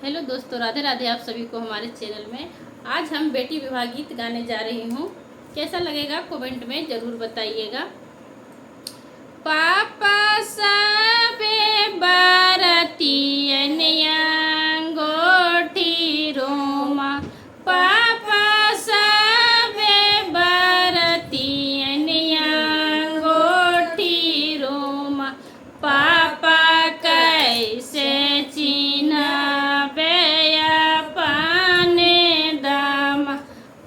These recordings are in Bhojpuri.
हेलो दोस्तों, राधे राधे आप सभी को हमारे चैनल में। आज हम बेटी विवाह गीत गाने जा रही हूँ। कैसा लगेगा कमेंट में ज़रूर बताइएगा। पापा सबे बरतियन अंगूठी रोमा, पापा सबे बरतियन अंगूठी रोमा, पापा कैसे चिन्हबे अपने दाम,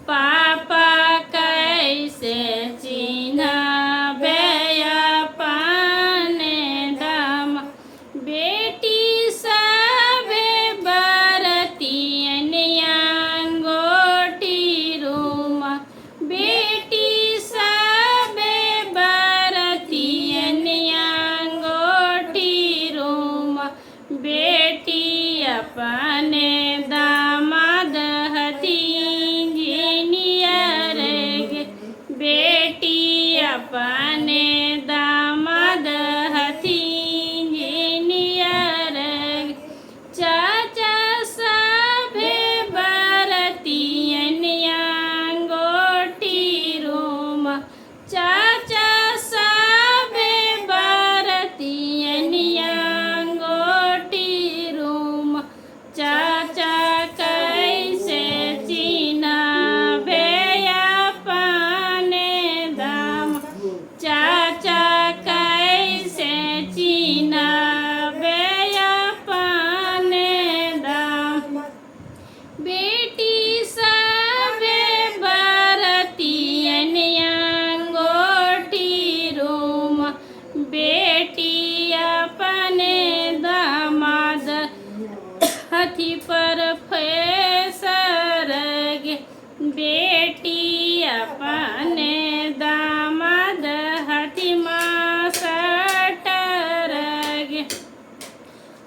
पापा कैसे चिन्हबे अपने दाम। बेटी सबे बरतियन अंगूठी रोमा, बेटी सबे बरतियन अंगूठी रोमा, बेटी अपने दामाद हथी इंजीनियर गे, बेटी अपने दामाद हथी इंजीनियर गे। चाचा सभे बरतियन अंगूठी रोमा, चाचा सभे बरतियन अंगूठी रोमा, चाचा कैसे चिन्हबे अपने दाम, चाचा कैसे चिन्हबे अपने दाम। बेटी सबे बरतियन अंगूठी रोमा, बेटी अपने दामाद हथी प्रोफेसर गे, बेटी अपने दामाद हथी मास्टर गे।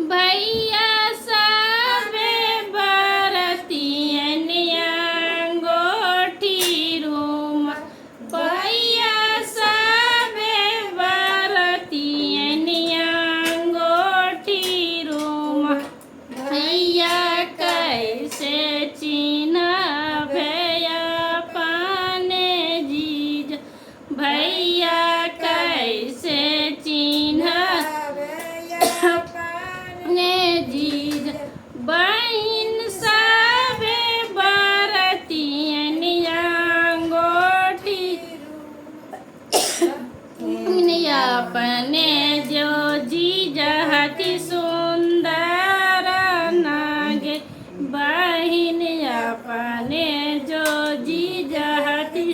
भैया सबे बरतियन अंगूठी रोमा, भैया सबे बरतियन अंगूठी रोमा, भैया कैसे चिन्हबे अपने जीज, भैया कैसे चिन्हबे अपने जीज। बहिन सबे बरतियन अंगूठी अपने जो जीज हथी सुंदर नागे, बहिन अपने जो जीज हथी